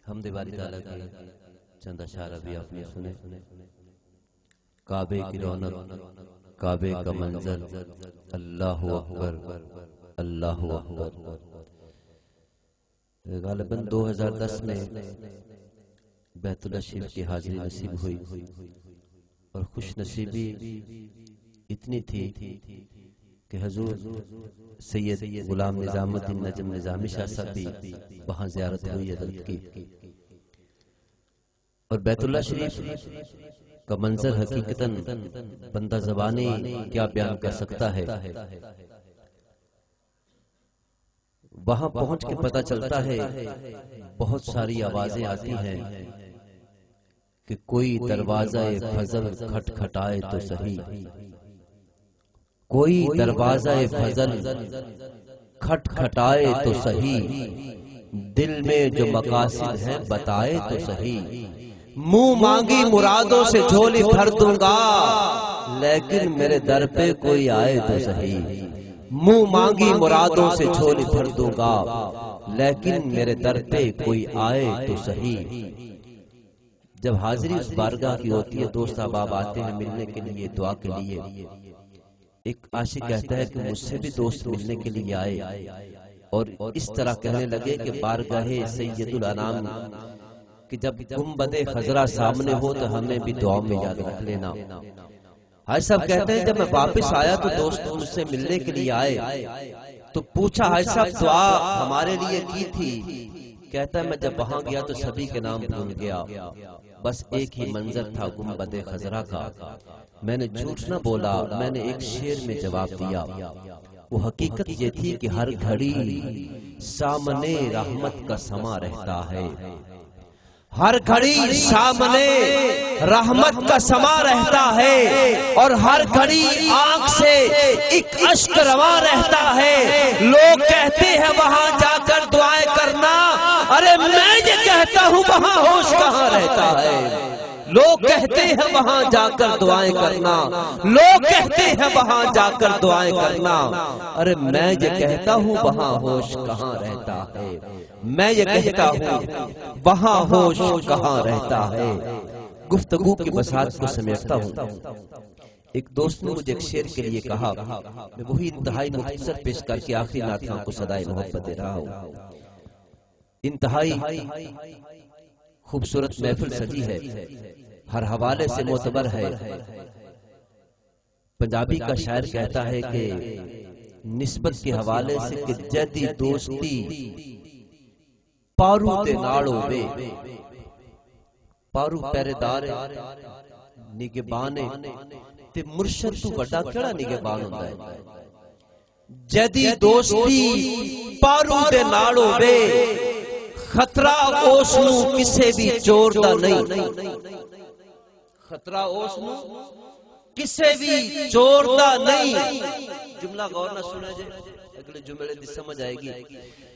حمد باری تعالیٰ کے چند اشعار ابھی آپ نے سنے. کعبے کی رونق، کعبے کا منظر، اللہ اکبر اللہ اکبر. غالباً 2010 میں بیت اللہ شریف کی حاضری نصیب ہوئی اور خوش نصیبی اتنی تھی کہ حضور سید غلام نظام الدین نجم نظامی شاہ صاحب بھی وہاں زیارت ہوئی حضرت کی. اور بیت اللہ شریف کا منظر حقیقتاً بندہ زبانی کیا بیان کر سکتا ہے. وہاں پہنچ کے پتہ چلتا ہے بہت ساری آوازیں آتی ہیں کہ کوئی دروازہ فضل کھٹکھٹائے تو صحیح، کوئی دروازہ فضل کھٹکھٹائے تو صحیح، دل میں جو مقاصد ہیں بتائے تو صحیح، منہ مانگی مرادوں سے جھولی بھر دوں گا لیکن میرے در پہ کوئی آئے تو صحیح، منہ مانگی مرادوں سے جھولی بھر دوں گا لیکن میرے در پہ کوئی آئے تو صحیح. جب حاضری اس بارگاہ کی ہوتی ہے دوست احباب آتے ہیں ملنے کے لیے، دعا کے لیے. ایک عاشق کہتا ہے کہ مجھ سے بھی دوست ملنے کے لیے آئے اور اس طرح کہنے لگے کہ بارگاہ سید الانام کہ جب گنبد خضرا سامنے ہو تو ہمیں بھی دعا میں یاد رکھ لینا. حاج صاحب کہتے ہیں جب میں واپس آیا تو دوست مجھ سے ملنے کے لیے آئے تو پوچھا حاج صاحب دعا ہمارے لیے کی تھی؟ کہتا ہے میں جب وہاں گیا تو سبھی کے نام بھول گیا، بس ایک ہی منظر تھا گنبد خضرا کا. میں نے جھوٹ نہ بولا، میں نے ایک شعر میں جواب دیا. وہ حقیقت یہ تھی کہ ہر گھڑی سامنے رحمت کا سما رہتا ہے، ہر گھڑی سامنے رحمت کا سما رہتا ہے اور ہر گھڑی آنکھ سے ایک اشک رواں رہتا ہے. لوگ کہتے ہیں وہاں جا کر دعائیں کرنا، ارے میں یہ کہتا ہوں وہاں ہوش کہاں رہتا ہے. لوگ کہتے ہیں وہاں جا کر دعائیں کرنا، لوگ کہتے ہیں وہاں جا کر دعائیں کرنا، ارے میں یہ کہتا ہوں وہاں ہوش کہاں رہتا ہے. میں یہ کہتا ہوں وہاں ہوش کہاں رہتا ہے. گفتگو کی وسعت کو سمیٹتا ہوں. ایک دوست نے مجھے ایک شعر کے لیے کہا، میں وہی انتہائی مختصر پیش کر کے آخری نعتوں کو صدائے محبت دے رہا ہوں. انتہائی خوبصورت محفل سجی ہے، ہر حوالے سے معتبر ہے. پنجابی کا شاعر کہتا ہے کہ نسبت کے حوالے سے کہ جدی دوستی پارو تے ناڑو وے، پارو پہرےدار نگہبانے تے مرشد تو بڑا کیڑا نگہبان ہوندا ہے. جدی دوستی پارو تے ناڑو وے، خطرہ اس نو کسے بھی چور دا نہیں، خطرہ اس نو کسے بھی چور دا نہیں. جملہ غور نہ سنا جائے، اگلے جملے دی سمجھ آئے گی.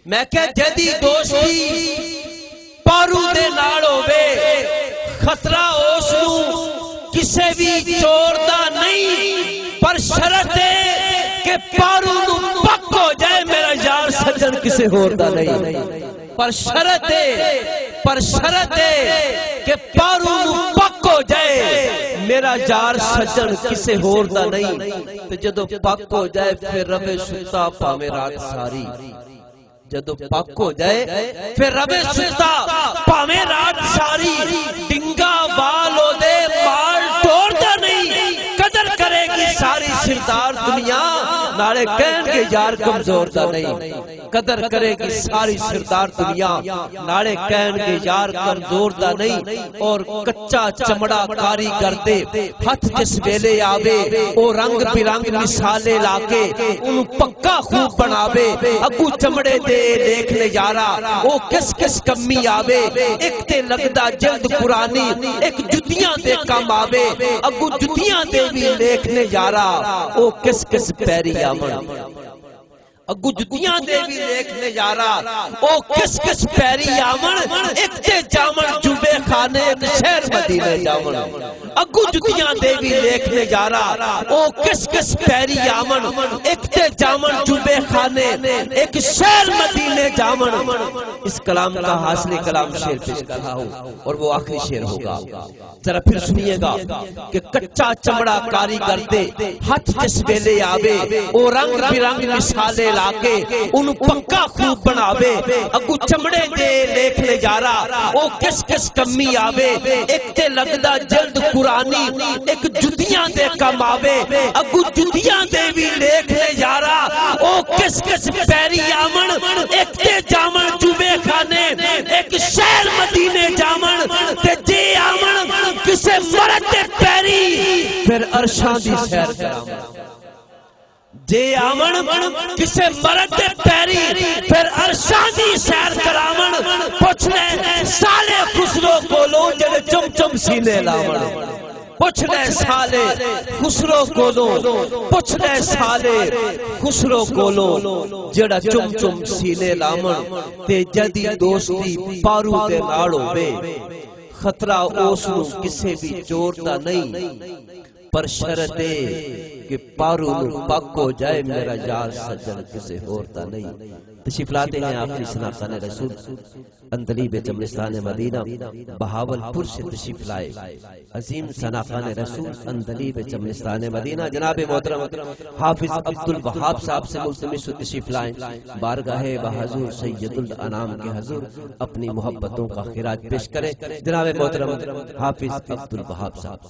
میں کہ جدی دوستی پارو دے ناڑو وے، خطرہ اس نو کسے بھی چور دا نہیں، پر شرط ہے کہ پارو نو پک ہو جائے میرا یار سجن کسے ہور دا نہیں. پر شرط ہے کہ پارو نو پک ہو جائے میرا یار سجن کسے ہور دا نہیں. تو جدو پک ہو جائے پھر ربے ستا پاویں رات ساری، جدو پک ہو جائے پھر ربے ستا پاویں رات ساری. ڈنگا والو دے مال ٹور دا نہیں، قدر کرے گی ساری سردار دنیا نالے کہن کے یار کمزور دا نہیں. قدر کرے گی ساری سردار دنیا نالے کہن کے یار کمزور دا نہیں. اور کچا چمڑا کاری کر دے ہاتھ جس ویلے آوے، او رنگ برنگ مثالے لاکے انہوں پکا خوب بناوے. اگو چمڑے دے دیکھ نظارہ او کس کس کمی آوے، ایک تے لگدا جلد پرانی ایک جتیاں دے کم آوے. اگو جتیاں دے بھی دیکھ نظارہ او کس کس پیری آمن، اگو جتیاں دے بھی دیکھنے جارا او کس کس پیری آمن. ایک تے جامن جبے خانے ایک شہر مدینہ جامن. اگو جتیاں دیوی لیکھنے جا رہا او کس کس پیری آمن ایک تے جامن جبے خانے ایک شہر مدینے جامن. اس کلام کا حاصل کلام شیر پیش کر رہا ہوں اور وہ آخری شیر ہوگا. ذرا پھر سنیے گا کہ کچا چمڑا کاریگر دے ہاتھ جس ویلے آوے او رنگ برنگ مثالے لاکے ان پکا خوب بناوے. اگو چمڑے دے لیکھنے جا رہا او کس کس کمی آوے ایک تے لگدا جلد قرآنی ایک جتیاں دے کم آوے. اگو جتیاں دے بھی لیکھنے جا رہا او کس کس پیری آمن ایک تے جامن جوبے خانے ایک شہر مدینے جامن تے جے آمن کسے مرد دے پیری پھر عرشاں دی سیر کرامن. جے آمن کسے مرد دے پیری پھر عرشاں دی سیر کرامن. پوچھ لے سالے خسرو کولو جڑے چم چم سینے لامن. پوچھ لے سالے خسرو کولو پوچھ لے سالے خسرو کولو جڑا چم چم سینے لامن. تے جدی دوستی پارو دے نال ہووے خطرہ اس نو کسے بھی چورتا نہیں پر شرط کہ پارو نو پاک ہو جائے میرا یار سجن کسے ہورتا نہیں. تشریف لاتے ہیں آخری سناخان رسول اندلیب چمنستان مدینہ بہاولپور سے تشریف لائے عظیم سناخان رسول اندلیب چمنستان مدینہ جناب محترم حافظ عبدالوہاب صاحب سے ملتمس تشریف لائیں بارگاہ بحضور سید الانام کے حضور اپنی محبتوں کا خراج پیش کریں. جناب محترم حافظ عبدالوہاب صاحب.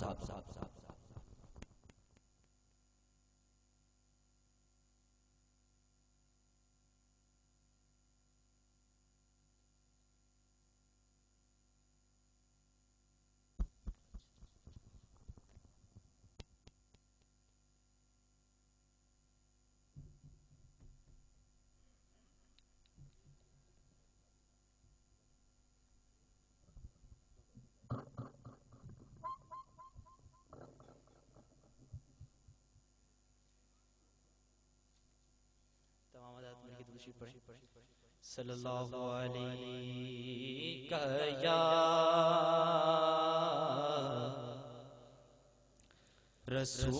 صلی اللہ علیہ یا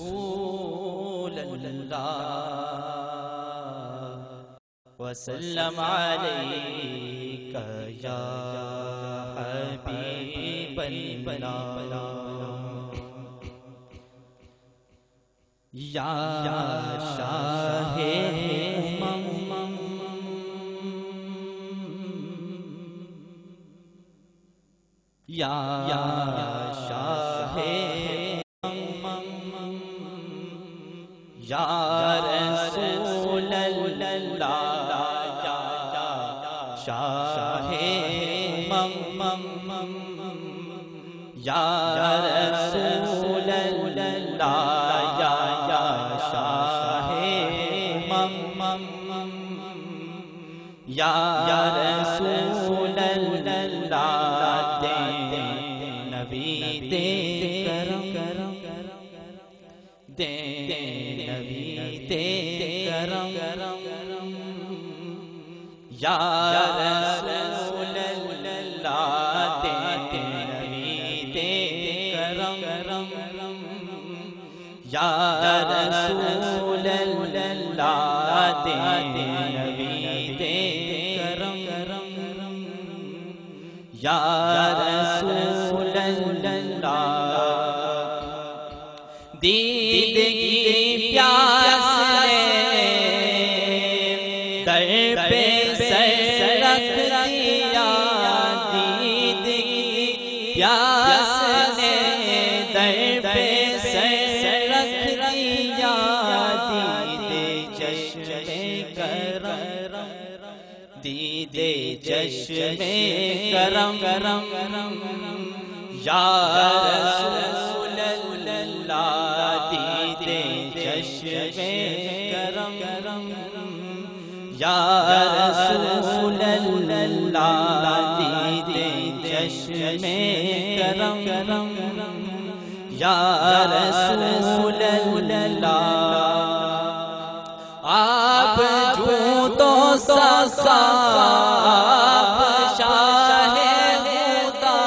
رسول اللہ وسلم علیہ یا حبیب اللہ یا شاہ یا شاہ یا رسول اللہ یا شاہ یا رسول اللہ یا شاہ یا رسول اللہ نبی دے کرم دے نبی دے کرم یا رسول اللہ دے نبی دے کرم یا رسول اللہ دے نبی دے کرم یا رسول اللہ دید کی پیاس نے در پہ سر رکھ دیا دید کی پیاس نے در پہ سر رکھ دیا دید چشم کرم دید چشم کرم یا رسول اللہ دید چشم کرم یا رسول اللہ دید چشم کرم یا رسول اللہ آپ جو تو سسا شاہ خدا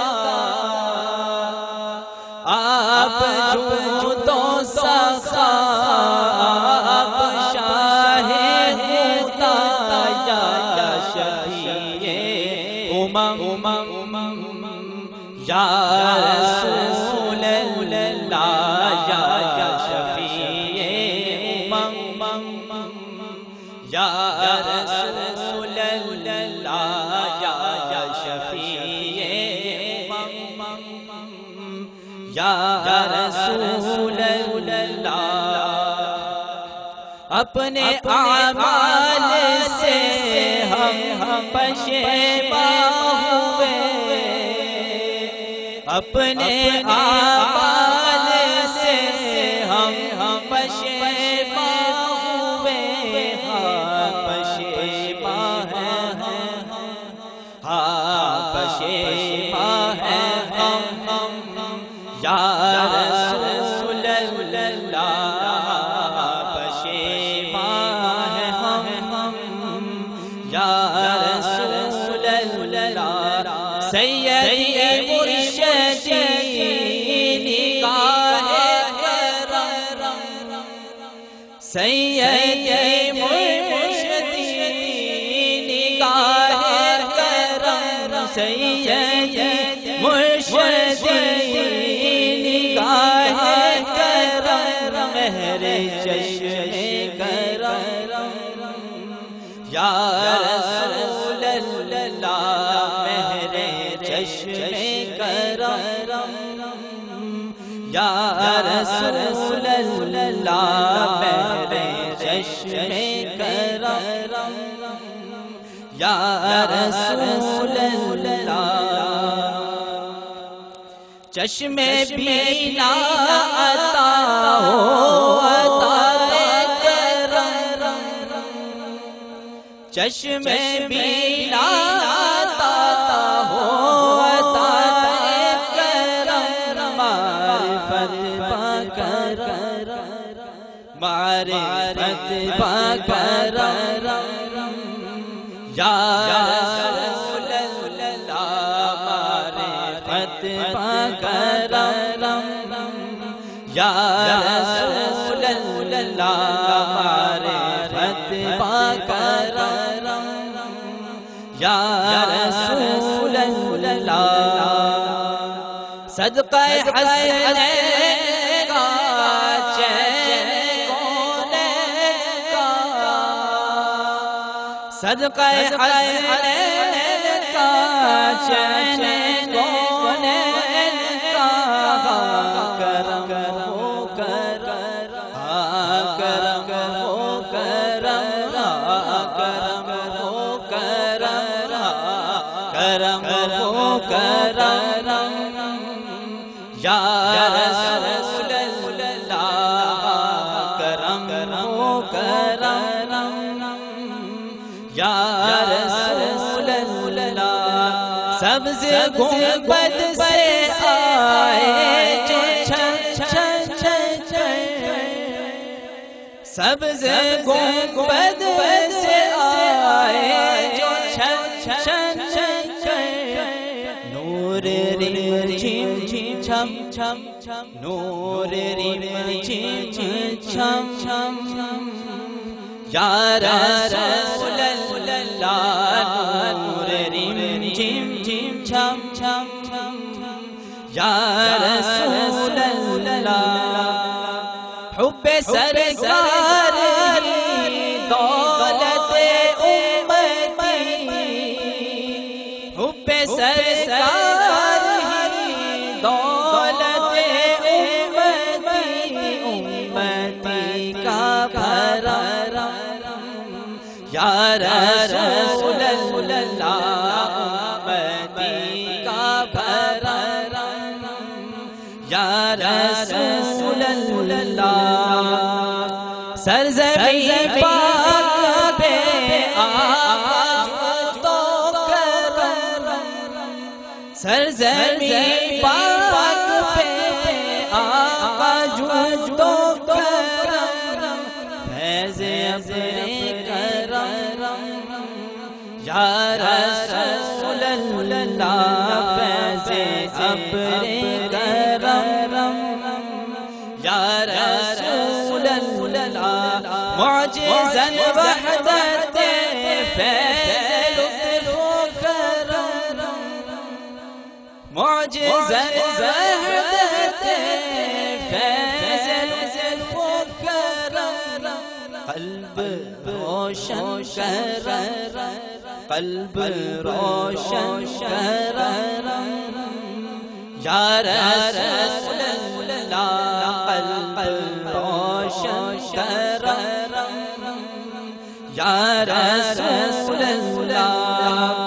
آپ یا رسول اللہ یا شفیع امم، یا رسول اللہ یا شفیع امم، یا رسول اللہ اپنے اعمال سے ہم پشیمان ہوئے، اپنے اعمال سے ہم پشیمان ہوئے، ہاں پشیمان ہیں، ہاں پشیمان ہیں ہم، یا رسول اللہ سیدی مرشدی نگاہ کرم، سیدی مرشدی نگاہ کرم، سیدی مرشدی نگاہ کرم، مہر چشم کرم، یا رسول اللہ چشم کرم، یا رسول اللہ میرے چشم کرم، یا رسول اللہ چشم بینا عطا ہو عطا کرم، چشم بینا معرفت پا کرم، یا رسول اللہ معرفت پا کرم، یا رسول اللہ معرفت پا کرم، یا رسول اللہ صدقہ حسنین کا صدقہ حسنین کا چین کونین کا کرم ہو کرم، کرم ہو کرم، کرم ہو کرم، کرم ہو کرم، یا رسول اللہ کرم ہو کرم، یا رسول اللہ سبز گنبد سے آئے جو چھن چھن چھن چھن، سبز گنبد سے آئے جو چھن چھن چھن چھن، نور ریم جھم جھم چھم چھم چھم، نور ریم جھم جھم چھم چھم، یا رسول اللہ نور ریم جھم جھم چھم چھم، یا رسول اللہ حب سرکار ہی دولت امتی، حب سرکار ہی دولت امتی، امتی کا بھرم، یا رسول اللہ امتی کا بھرم، یا رسول اللہ سرزمین پاک پہ آقا تو کرم، سرزمین پاک پہ آقا جو تو کرم، فیض اپنے کرم، یا رسول اللہ فیض اپنے کرم، یا رسول اللہ معجزاً وحدت فیض لطف و کرم، معجزہ وحدت فیض لطف و کرم قلب روشن کر قلب روشن کر یا رسول اللہ قلب روشن کر یا رسول اللہ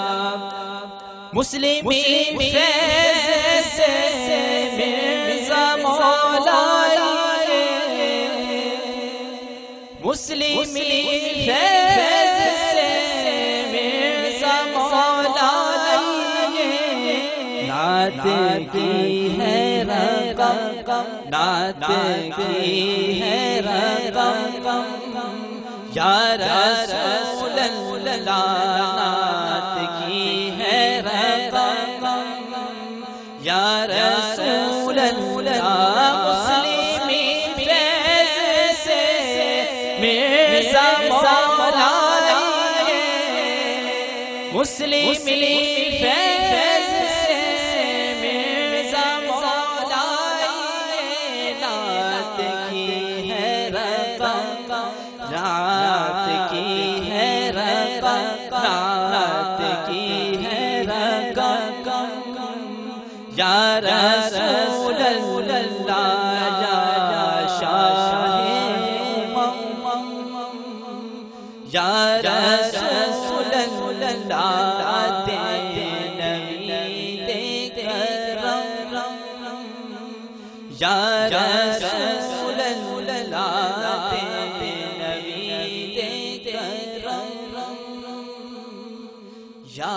مسلمی فیض سے مرزا مولا مسلمی فیض سے مرزا مولا نعت کی ہے رقم نعت کی ہے رقم یا رسول اللہ نعت کی ہے رقم یا رسول اللہ مسلمی فیض سے مرزا مولا مسلمی فیض سے مرزا مولا نعت کی ہے رقم نعت کی ہے رقم نعت کی ہے رقم یا رسول اللہ یا شاہ یا رسول اللہ دے نبی دے کرم یا رسول اللہ دے نبی دے کرم یا